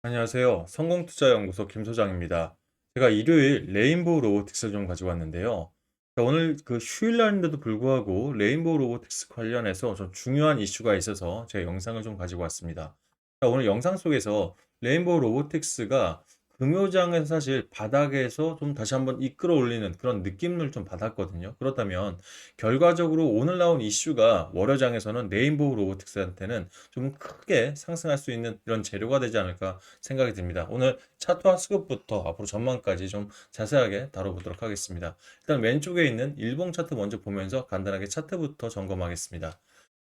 안녕하세요. 성공투자연구소 김 소장입니다. 제가 일요일 레인보우 로보틱스를 좀 가지고 왔는데요. 오늘 그 휴일날인데도 불구하고 레인보우 로보틱스 관련해서 좀 중요한 이슈가 있어서 제가 영상을 좀 가지고 왔습니다. 오늘 영상 속에서 레인보우 로보틱스가 금요장에서 사실 바닥에서 좀 다시 한번 이끌어 올리는 그런 느낌을 좀 받았거든요. 그렇다면 결과적으로 오늘 나온 이슈가 월요장에서는 레인보우 로보틱스한테는 좀 크게 상승할 수 있는 이런 재료가 되지 않을까 생각이 듭니다. 오늘 차트와 수급부터 앞으로 전망까지 좀 자세하게 다뤄보도록 하겠습니다. 일단 왼쪽에 있는 일봉 차트 먼저 보면서 간단하게 차트부터 점검하겠습니다.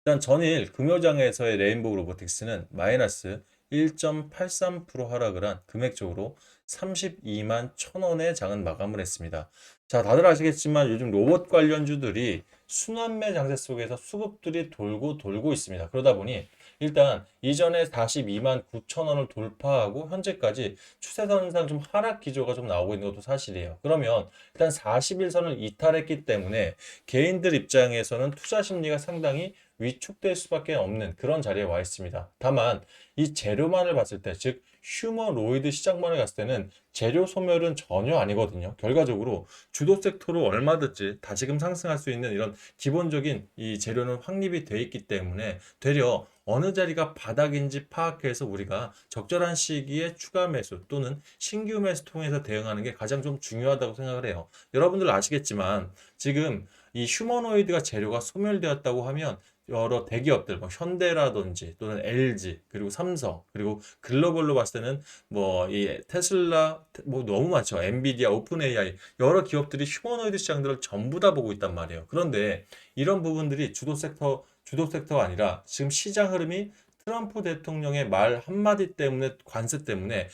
일단 전일 금요장에서의 레인보우 로보틱스는 마이너스 1.83% 하락을 한 금액적으로 32만 1,000원의 장은 마감을 했습니다. 자, 다들 아시겠지만 요즘 로봇 관련주들이 순환매 장세 속에서 수급들이 돌고 있습니다. 그러다 보니 일단 이전에 42만 9천 원을 돌파하고 현재까지 추세선상 좀 하락 기조가 좀 나오고 있는 것도 사실이에요. 그러면 일단 41선을 이탈했기 때문에 개인들 입장에서는 투자 심리가 상당히 위축될 수밖에 없는 그런 자리에 와 있습니다. 다만 이 재료만을 봤을 때, 즉 휴머노이드 시장만을 갔을 때는 재료 소멸은 전혀 아니거든요. 결과적으로 주도 섹터로 얼마든지 다시금 상승할 수 있는 이런 기본적인 이 재료는 확립이 돼 있기 때문에 되려 어느 자리가 바닥인지 파악해서 우리가 적절한 시기에 추가 매수 또는 신규 매수 통해서 대응하는 게 가장 좀 중요하다고 생각을 해요. 여러분들 아시겠지만 지금 이 휴머노이드가 재료가 소멸되었다고 하면 여러 대기업들, 뭐 현대라든지 또는 LG 그리고 삼성 그리고 글로벌로 봤을 때는 뭐 이 테슬라 뭐 너무 많죠. 엔비디아, 오픈 AI 여러 기업들이 휴머노이드 시장들을 전부 다 보고 있단 말이에요. 그런데 이런 부분들이 주도 섹터가 아니라 지금 시장 흐름이 트럼프 대통령의 말 한마디 때문에 관세 때문에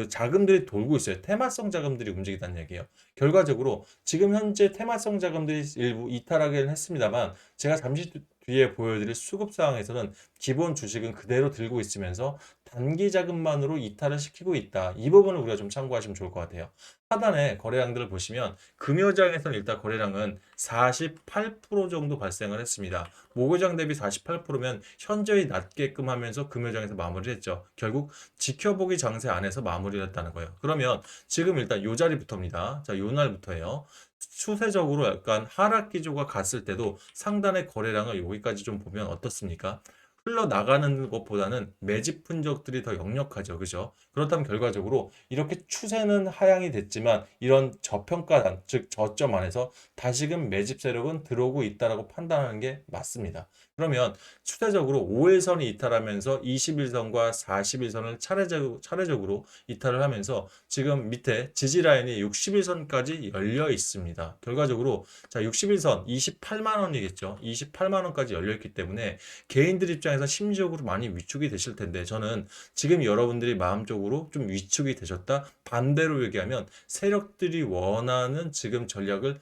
자금들이 돌고 있어요. 테마성 자금들이 움직이다는 얘기예요. 결과적으로 지금 현재 테마성 자금들이 일부 이탈하긴 했습니다만 제가 잠시 뒤에 보여드릴 수급 상황에서는 기본 주식은 그대로 들고 있으면서 단기 자금만으로 이탈을 시키고 있다. 이 부분을 우리가 좀 참고하시면 좋을 것 같아요. 하단에 거래량들을 보시면 금요장에서는 일단 거래량은 48% 정도 발생을 했습니다. 목요장 대비 48%면 현저히 낮게끔 하면서 금요장에서 마무리를 했죠. 결국 지켜보기 장세 안에서 마무리를 했다는 거예요. 그러면 지금 일단 요 자리부터입니다. 자, 요 날부터예요. 추세적으로 약간 하락 기조가 갔을 때도 상단의 거래량을 여기까지 좀 보면 어떻습니까? 흘러나가는 것보다는 매집 흔적들이 더 역력하죠. 그죠? 그렇다면 결과적으로 이렇게 추세는 하향이 됐지만 이런 저평가단, 즉 저점 안에서 다시금 매집 세력은 들어오고 있다라고 판단하는 게 맞습니다. 그러면 추세적으로 5일선이 이탈하면서 21선과 41선을 차례적으로 이탈을 하면서 지금 밑에 지지 라인이 61선까지 열려 있습니다. 결과적으로 자, 61선 28만 원이겠죠. 28만 원까지 열려 있기 때문에 개인들 입장에서 심리적으로 많이 위축이 되실 텐데 저는 지금 여러분들이 마음적으로 좀 위축이 되셨다. 반대로 얘기하면 세력들이 원하는 지금 전략인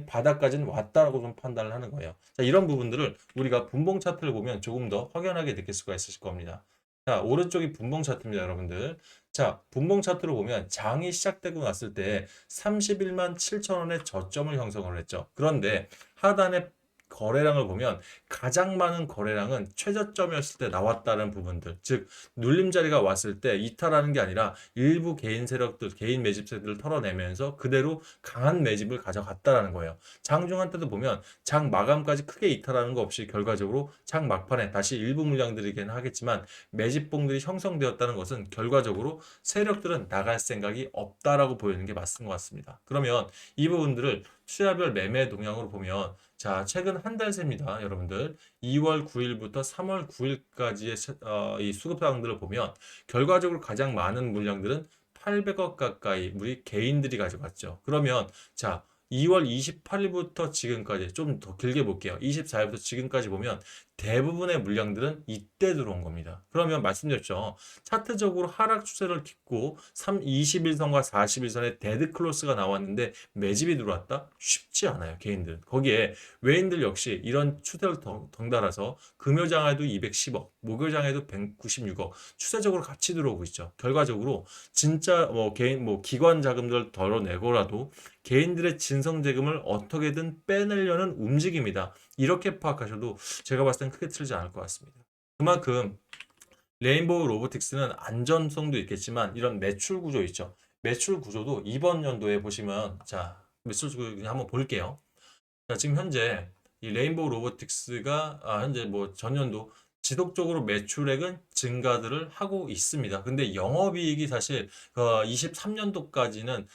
바닥까지는 왔다라고 좀 판단을 하는 거예요. 자, 이런 부분들을 우리가 분봉 차트를 보면 조금 더 확연하게 느낄 수가 있으실 겁니다. 자, 오른쪽이 분봉 차트입니다, 여러분들. 자, 분봉 차트로 보면 장이 시작되고 났을 때 31만 7천 원의 저점을 형성을 했죠. 그런데 하단에 거래량을 보면 가장 많은 거래량은 최저점이었을 때 나왔다는 부분들, 즉 눌림자리가 왔을 때 이탈하는 게 아니라 일부 개인 세력들, 개인 매집세들을 털어내면서 그대로 강한 매집을 가져갔다라는 거예요. 장중한 때도 보면 장 마감까지 크게 이탈하는 거 없이 결과적으로 장 막판에 다시 일부 물량들이긴 하겠지만 매집봉들이 형성되었다는 것은 결과적으로 세력들은 나갈 생각이 없다라고 보이는 게 맞는 것 같습니다. 그러면 이 부분들을 투자별 매매 동향으로 보면 자, 최근 한 달 새입니다, 여러분들. 2월 9일부터 3월 9일까지의 이 수급 상황들을 보면 결과적으로 가장 많은 물량들은 800억 가까이 우리 개인들이 가져갔죠. 그러면 자, 2월 28일부터 지금까지 좀 더 길게 볼게요. 24일부터 지금까지 보면 대부분의 물량들은 이때 들어온 겁니다. 그러면 말씀드렸죠. 차트적으로 하락 추세를 딛고 21선과 41선의 데드 클로스가 나왔는데 매집이 들어왔다? 쉽지 않아요, 개인들. 거기에 외인들 역시 이런 추세를 덩달아서 금요장에도 210억, 목요장에도 196억 추세적으로 같이 들어오고 있죠. 결과적으로 진짜 뭐 개인 뭐 기관 자금들 덜어내고라도 개인들의 진성 자금을 어떻게든 빼내려는 움직임이다. 이렇게 파악하셔도 제가 봤을 땐 크게 틀리지 않을 것 같습니다. 그만큼 레인보우 로보틱스는 안전성도 있겠지만 이런 매출 구조 있죠. 매출 구조도 이번 연도에 보시면 자, 매출 구조 그냥 한번 볼게요. 자, 지금 현재 이 레인보우 로보틱스가 현재 뭐 전년도 지속적으로 매출액은 증가들을 하고 있습니다. 근데 영업이익이 사실 23년도까지는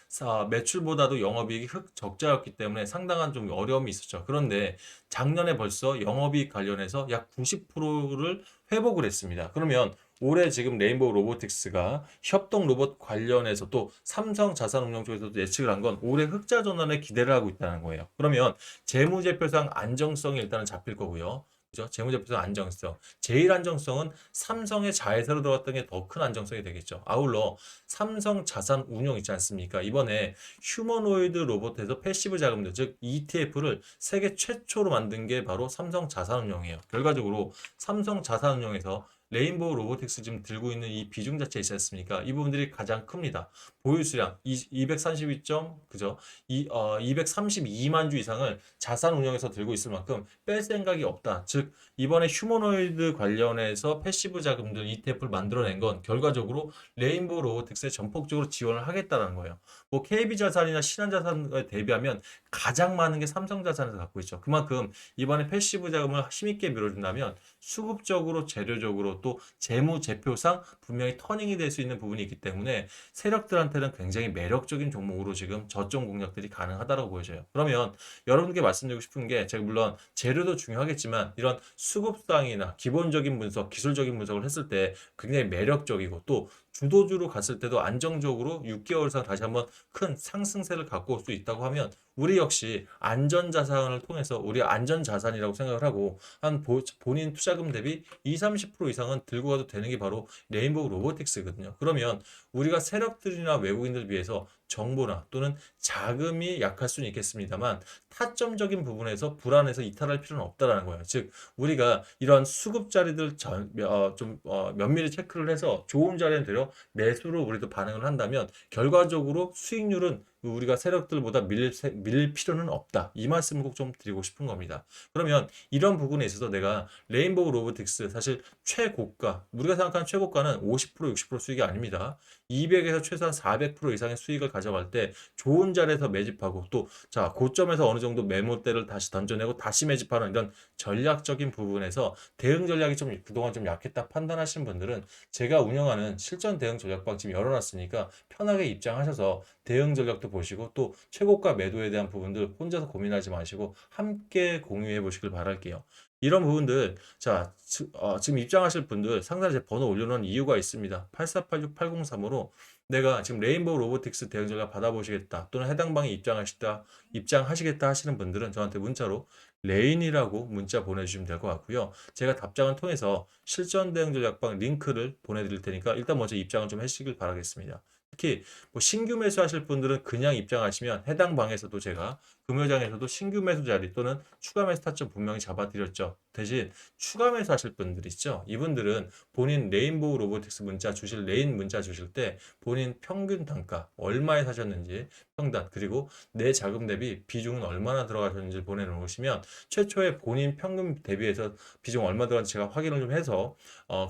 매출보다도 영업이익이 흑적자였기 때문에 상당한 좀 어려움이 있었죠. 그런데 작년에 벌써 영업이익 관련해서 약 90%를 회복을 했습니다. 그러면 올해 지금 레인보우 로보틱스가 협동 로봇 관련해서 또 삼성 자산운용 쪽에서도 예측을 한 건 올해 흑자 전환에 기대를 하고 있다는 거예요. 그러면 재무제표상 안정성이 일단은 잡힐 거고요. 그죠? 재무제표상 안정성. 제일 안정성은 삼성의 자회사로 들어갔던 게 더 큰 안정성이 되겠죠. 아울러 삼성 자산운용 있지 않습니까? 이번에 휴머노이드 로봇에서 패시브 자금들, 즉 ETF를 세계 최초로 만든 게 바로 삼성 자산운용이에요. 결과적으로 삼성 자산운용에서 레인보우 로보틱스 지금 들고 있는 이 비중 자체 있지 않습니까? 이 부분들이 가장 큽니다. 보유 수량 232점, 그죠? 232만 주 이상을 자산 운용에서 들고 있을 만큼 뺄 생각이 없다. 즉, 이번에 휴머노이드 관련해서 패시브 자금들 ETF를 만들어낸 건 결과적으로 레인보우 로보틱스에 전폭적으로 지원을 하겠다는 거예요. 뭐 KB자산이나 신한자산에 대비하면 가장 많은 게 삼성자산에서 갖고 있죠. 그만큼 이번에 패시브 자금을 힘있게 밀어준다면 수급적으로 재료적으로 또 재무제표상 분명히 터닝이 될 수 있는 부분이 있기 때문에 세력들한테는 굉장히 매력적인 종목으로 지금 저점 공략들이 가능하다고 보여져요. 그러면 여러분께 말씀드리고 싶은 게 제가 물론 재료도 중요하겠지만 이런 수급상이나 기본적인 분석, 기술적인 분석을 했을 때 굉장히 매력적이고 또 주도주로 갔을 때도 안정적으로 6개월 이상 다시 한번 큰 상승세를 갖고 올 수 있다고 하면 우리 역시 안전자산을 통해서 우리 안전자산이라고 생각을 하고 한 본인 투자금 대비 20, 30% 이상은 들고 가도 되는 게 바로 레인보우 로보틱스거든요. 그러면 우리가 세력들이나 외국인들 비해서 정보나 또는 자금이 약할 수는 있겠습니다만 타점적인 부분에서 불안해서 이탈할 필요는 없다라는 거예요. 즉 우리가 이런 수급 자리들 면밀히 체크를 해서 좋은 자리에 들여 매수로 우리도 반응을 한다면 결과적으로 수익률은 우리가 세력들보다 밀릴 필요는 없다. 이 말씀을 꼭 좀 드리고 싶은 겁니다. 그러면 이런 부분에 있어서 내가 레인보우 로보틱스 사실 최고가 우리가 생각하는 최고가는 50% 60% 수익이 아닙니다. 200에서 최소한 400% 이상의 수익을 가져갈 때 좋은 자리에서 매집하고 또 자 고점에서 어느 정도 매물대를 다시 던져내고 다시 매집하는 이런 전략적인 부분에서 대응 전략이 좀 그동안 좀 약했다 판단하시는 분들은 제가 운영하는 실전 대응 전략방 지금 열어놨으니까 편하게 입장하셔서 대응 전략도 보시고 또 최고가 매도에 대한 부분들 혼자서 고민하지 마시고 함께 공유해 보시길 바랄게요. 이런 부분들 지금 입장하실 분들 상단에 제 번호 올려놓은 이유가 있습니다. 8486803으로 내가 지금 레인보우 로보틱스 대응 전략 받아보시겠다 또는 해당 방에 입장하시겠다 하시는 분들은 저한테 문자로 레인이라고 문자 보내주시면 될 것 같고요. 제가 답장을 통해서 실전 대응 전략방 링크를 보내드릴 테니까 일단 먼저 입장을 좀 해주시길 바라겠습니다. 특히 뭐 신규 매수하실 분들은 그냥 입장하시면 해당 방에서도 제가 금요장에서도 신규 매수 자리 또는 추가 매수 타점 분명히 잡아드렸죠. 대신 추가 매수 하실 분들 있죠. 이분들은 본인 레인보우 로보틱스 레인 문자 주실 때 본인 평균 단가 얼마에 사셨는지 평단 그리고 내 자금 대비 비중은 얼마나 들어가셨는지 보내놓으시면 최초에 본인 평균 대비해서 비중 얼마 들어갔는지 제가 확인을 좀 해서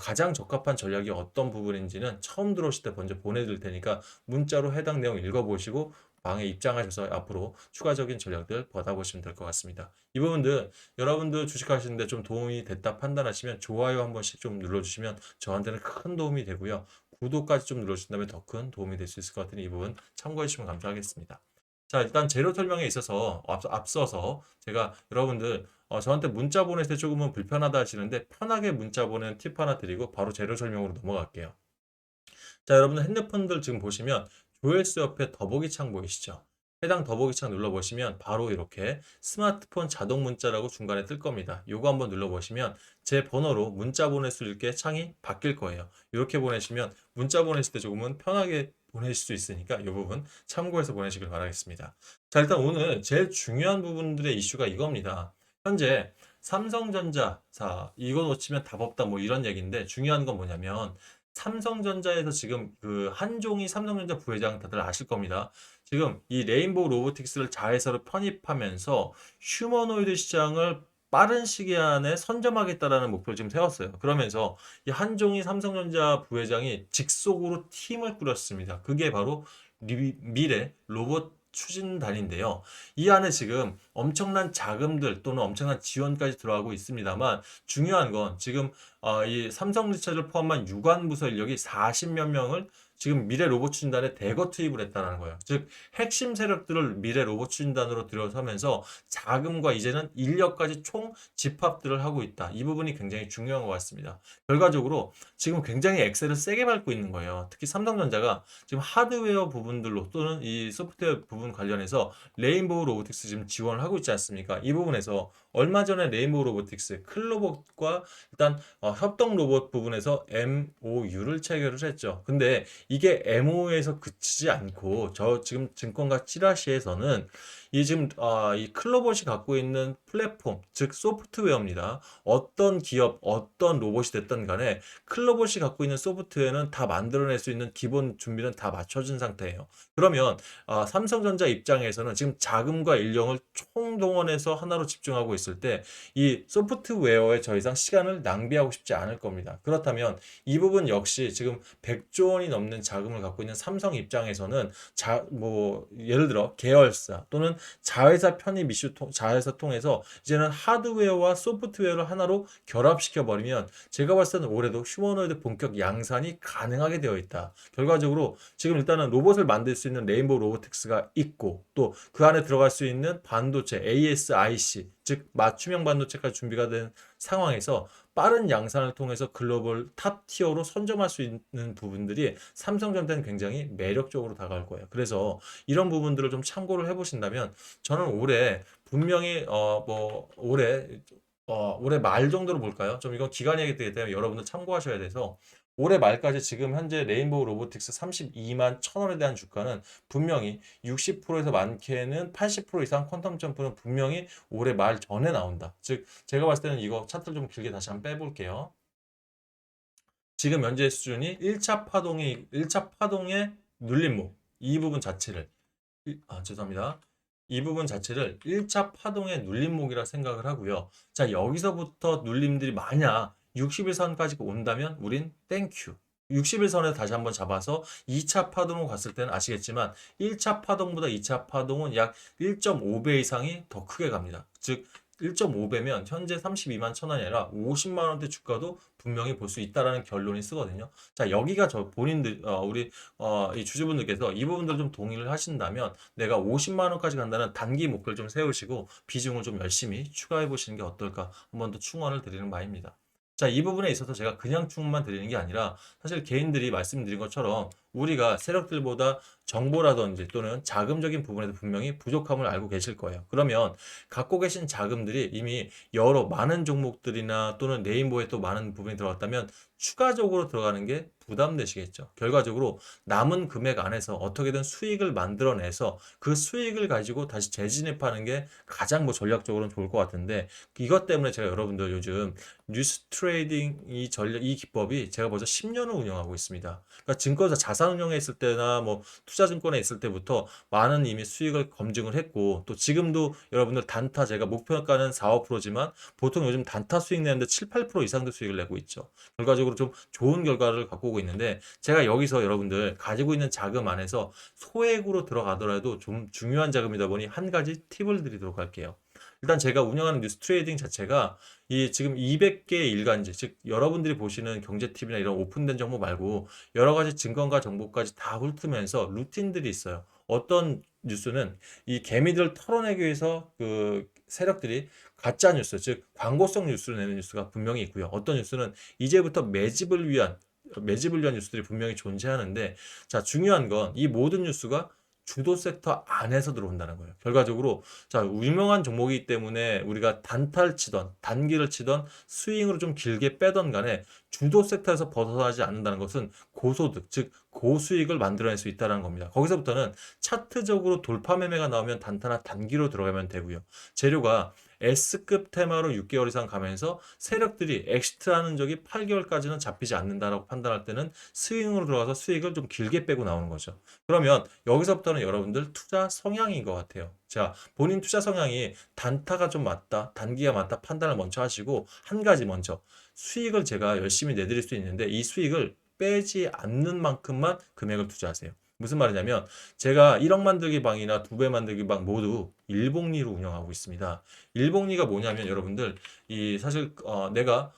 가장 적합한 전략이 어떤 부분인지는 처음 들어오실 때 먼저 보내드릴 테니까 문자로 해당 내용 읽어보시고 방에 입장하셔서 앞으로 추가적인 전략들 받아보시면 될 것 같습니다. 이 부분들 여러분들 주식하시는데 좀 도움이 됐다 판단하시면 좋아요 한 번씩 좀 눌러주시면 저한테는 큰 도움이 되고요. 구독까지 좀 눌러주신다면 더 큰 도움이 될 수 있을 것 같으니 이 부분 참고해 주시면 감사하겠습니다. 자, 일단 재료 설명에 있어서 앞서서 제가 여러분들 저한테 문자 보낼 때 조금은 불편하다 하시는데 편하게 문자 보내는 팁 하나 드리고 바로 재료 설명으로 넘어갈게요. 자, 여러분들 핸드폰들 지금 보시면 조회수 옆에 더보기 창 보이시죠? 해당 더보기 창 눌러보시면 바로 이렇게 스마트폰 자동 문자라고 중간에 뜰 겁니다. 요거 한번 눌러보시면 제 번호로 문자 보낼 수 있게 창이 바뀔 거예요. 이렇게 보내시면 문자 보내실 때 조금은 편하게 보내실 수 있으니까 이 부분 참고해서 보내시길 바라겠습니다. 자, 일단 오늘 제일 중요한 부분들의 이슈가 이겁니다. 현재 삼성전자, 자, 이거 놓치면 답 없다 뭐 이런 얘기인데 중요한 건 뭐냐면 삼성전자에서 지금 그 한종희 삼성전자 부회장 다들 아실 겁니다. 지금 이 레인보우 로보틱스를 자회사로 편입하면서 휴머노이드 시장을 빠른 시기 안에 선점하겠다라는 목표를 지금 세웠어요. 그러면서 이 한종희 삼성전자 부회장이 직속으로 팀을 꾸렸습니다. 그게 바로 미래 로봇 추진단인데요. 이 안에 지금 엄청난 자금들 또는 엄청난 지원까지 들어가고 있습니다만 중요한 건 지금 이 삼성리처를 포함한 유관부서 인력이 40몇 명을 지금 미래 로봇 추진단에 대거 투입을 했다는 거예요. 즉 핵심 세력들을 미래 로봇 추진단으로 들어서면서 자금과 이제는 인력까지 총 집합들을 하고 있다. 이 부분이 굉장히 중요한 것 같습니다. 결과적으로 지금 굉장히 엑셀을 세게 밟고 있는 거예요. 특히 삼성전자가 지금 하드웨어 부분들로 또는 이 소프트웨어 부분 관련해서 레인보우 로보틱스 지금 지원을 하고 있지 않습니까? 이 부분에서 얼마 전에 레인보우 로보틱스 클로봇과 일단 협동 로봇 부분에서 MOU를 체결을 했죠. 근데 이게 MOU에서 그치지 않고 저 지금 증권가 찌라시에서는 이 지금 이 클로봇이 갖고 있는 플랫폼, 즉 소프트웨어입니다. 어떤 기업, 어떤 로봇이 됐든 간에 클로봇이 갖고 있는 소프트웨어는 다 만들어낼 수 있는 기본 준비는 다 맞춰진 상태예요. 그러면 삼성전자 입장에서는 지금 자금과 인력을 총동원해서 하나로 집중하고 있을 때 이 소프트웨어에 더 이상 시간을 낭비하고 싶지 않을 겁니다. 그렇다면 이 부분 역시 지금 100조 원이 넘는 자금을 갖고 있는 삼성 입장에서는 예를 들어 계열사 또는 자회사 편입 이슈 자회사 통해서 이제는 하드웨어와 소프트웨어를 하나로 결합시켜 버리면 제가 봤을 때는 올해도 휴머노이드 본격 양산이 가능하게 되어 있다. 결과적으로 지금 일단은 로봇을 만들 수 있는 레인보우 로보틱스가 있고 또 그 안에 들어갈 수 있는 반도체 ASIC 즉 맞춤형 반도체까지 준비가 된 상황에서 빠른 양산을 통해서 글로벌 탑 티어로 선점할 수 있는 부분들이 삼성전자는 굉장히 매력적으로 다가올 거예요. 그래서 이런 부분들을 좀 참고를 해보신다면 저는 올해 분명히 올해 말 정도로 볼까요? 좀 이건 기간 얘기이기 때문에 여러분들 참고하셔야 돼서 올해 말까지 지금 현재 레인보우 로보틱스 32만 1,000원에 대한 주가는 분명히 60%에서 많게는 80% 이상 퀀텀 점프는 분명히 올해 말 전에 나온다. 즉 제가 봤을 때는 이거 차트를 좀 길게 다시 한번 빼볼게요. 지금 현재 수준이 1차 파동의 눌림목 이 부분 자체를 죄송합니다. 이 부분 자체를 1차 파동의 눌림목이라 생각을 하고요. 자, 여기서부터 눌림들이 만약 60일선까지 온다면 우린 땡큐. 60일선에 다시 한번 잡아서 2차 파동으로 갔을 때는 아시겠지만 1차 파동보다 2차 파동은 약 1.5배 이상이 더 크게 갑니다. 즉 1.5배면 현재 32만 1,000원이 아니라 50만 원대 주가도 분명히 볼 수 있다라는 결론이 쓰거든요. 자, 여기가 저 본인들 이 주주분들께서 이 부분들 좀 동의를 하신다면 내가 50만 원까지 간다는 단기 목표를 좀 세우시고 비중을 좀 열심히 추가해 보시는 게 어떨까 한 번 더 충원을 드리는 바입니다. 자, 이 부분에 있어서 제가 그냥 충원만 드리는 게 아니라 사실 개인들이 말씀드린 것처럼 우리가 세력들보다 정보라든지 또는 자금적인 부분에서 분명히 부족함을 알고 계실 거예요. 그러면 갖고 계신 자금들이 이미 여러 많은 종목들이나 또는 네이버에 또 많은 부분이 들어갔다면 추가적으로 들어가는 게 부담되시겠죠. 결과적으로 남은 금액 안에서 어떻게든 수익을 만들어내서 그 수익을 가지고 다시 재진입하는 게 가장 전략적으로는 좋을 것 같은데 이것 때문에 제가 여러분들 요즘 뉴스 트레이딩 이 기법이 제가 벌써 10년을 운영하고 있습니다. 그러니까 증권사 자산 운용에 있을 때나 투자증권에 있을 때부터 많은 이미 수익을 검증을 했고 또 지금도 여러분들 단타 제가 목표가는 4, 5%지만 보통 요즘 단타 수익 내는데 7, 8% 이상도 수익을 내고 있죠. 결과적으로 좀 좋은 결과를 갖고 오고 있는데 제가 여기서 여러분들 가지고 있는 자금 안에서 소액으로 들어가더라도 좀 중요한 자금이다 보니 한 가지 팁을 드리도록 할게요. 일단 제가 운영하는 뉴스 트레이딩 자체가 이 지금 200개의 일간지, 즉 여러분들이 보시는 경제 팁이나 이런 오픈된 정보 말고 여러 가지 증권가 정보까지 다 훑으면서 루틴들이 있어요. 어떤 뉴스는 이 개미들을 털어내기 위해서 그 세력들이 가짜 뉴스, 즉 광고성 뉴스를 내는 뉴스가 분명히 있고요. 어떤 뉴스는 이제부터 매집을 위한 뉴스들이 분명히 존재하는데 자, 중요한 건 이 모든 뉴스가 주도 섹터 안에서 들어온다는 거예요. 결과적으로 자, 유명한 종목이기 때문에 우리가 단타를 치던 단기를 치던 스윙으로 좀 길게 빼던 간에 주도 섹터에서 벗어나지 않는다는 것은 고소득, 즉 고수익을 만들어낼 수 있다는 겁니다. 거기서부터는 차트적으로 돌파 매매가 나오면 단타나 단기로 들어가면 되고요. 재료가 S급 테마로 6개월 이상 가면서 세력들이 엑시트하는 적이 8개월까지는 잡히지 않는다라고 판단할 때는 스윙으로 들어가서 수익을 좀 길게 빼고 나오는 거죠. 그러면 여기서부터는 여러분들 투자 성향인 것 같아요. 자, 본인 투자 성향이 단타가 좀 맞다, 단기가 맞다 판단을 먼저 하시고 한 가지 먼저 수익을 제가 열심히 내드릴 수 있는데 이 수익을 빼지 않는 만큼만 금액을 투자하세요. 무슨 말이냐면 제가 1억 만들기 방이나 2배 만들기 방 모두 일복리로 운영하고 있습니다. 일복리가 뭐냐면 여러분들 이 사실 내가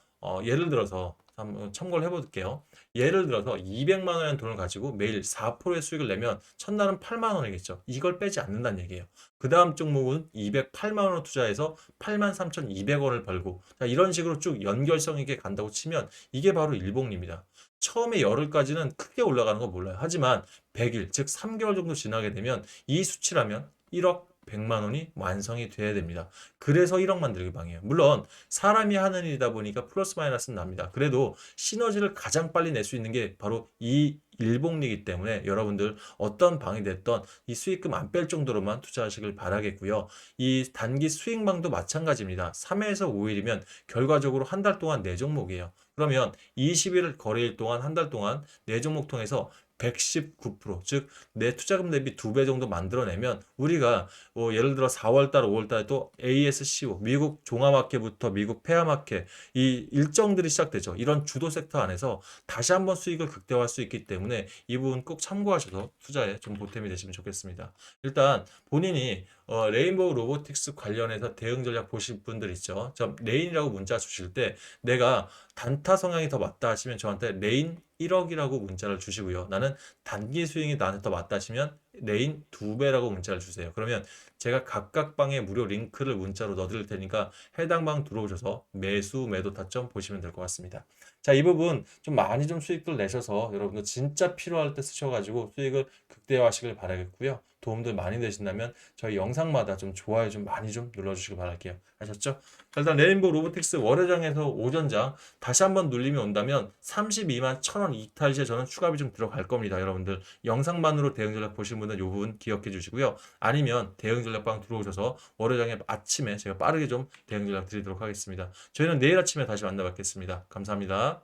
예를 들어서 한번 참고를 해볼게요. 예를 들어서 200만 원의 돈을 가지고 매일 4%의 수익을 내면 첫날은 8만 원이겠죠. 이걸 빼지 않는다는 얘기예요. 그 다음 종목은 208만 원을 투자해서 83,200원을 벌고 자, 이런 식으로 쭉 연결성 있게 간다고 치면 이게 바로 일복리입니다. 처음에 열흘까지는 크게 올라가는 거 몰라요. 하지만 100일, 즉 3개월 정도 지나게 되면 이 수치라면 1억 100만 원이 완성이 돼야 됩니다. 그래서 1억 만들기 방이에요. 물론 사람이 하는 일이다 보니까 플러스 마이너스는 납니다. 그래도 시너지를 가장 빨리 낼 수 있는 게 바로 이 일복리이기 때문에 여러분들 어떤 방이 됐던 이 수익금 안 뺄 정도로만 투자하시길 바라겠고요. 이 단기 수익망도 마찬가지입니다. 3회에서 5일이면 결과적으로 한 달 동안 4종목이에요. 그러면 20일 거래일 동안 한 달 동안 4종목 통해서 119%, 즉 내 투자금 대비 2배 정도 만들어내면 우리가 예를 들어 4월달, 5월달에 또 ASCO, 미국 종합마켓부터 미국 폐화마켓 이 일정들이 시작되죠. 이런 주도 섹터 안에서 다시 한번 수익을 극대화할 수 있기 때문에 이 부분 꼭 참고하셔서 투자에 좀 보탬이 되시면 좋겠습니다. 일단 본인이 레인보우 로보틱스 관련해서 대응 전략 보실 분들 있죠. 저 레인이라고 문자 주실 때 내가 단타 성향이 더 맞다 하시면 저한테 레인 1억이라고 문자를 주시고요. 나는 단기 수익이 나한테 더 맞다 하시면 레인 2배라고 문자를 주세요. 그러면 제가 각각 방에 무료 링크를 문자로 넣어드릴 테니까 해당 방 들어오셔서 매수, 매도 타점 보시면 될 것 같습니다. 자, 이 부분 좀 많이 좀 수익들 내셔서 여러분들 진짜 필요할 때 쓰셔가지고 수익을 극대화하시길 바라겠고요. 도움들 많이 되신다면 저희 영상마다 좀 좋아요 좀 많이 좀 눌러주시길 바랄게요. 아셨죠? 자, 일단 레인보우 로보틱스 월요장에서 오전장 다시 한번 눌림이 온다면 32만 1,000원 이탈 시에 저는 추가비 좀 들어갈 겁니다. 여러분들 영상만으로 대응 전략 보신 분은 이 부분 기억해 주시고요. 아니면 대응 전략방 들어오셔서 월요장에 아침에 제가 빠르게 좀 대응 전략 드리도록 하겠습니다. 저희는 내일 아침에 다시 만나 뵙겠습니다. 감사합니다.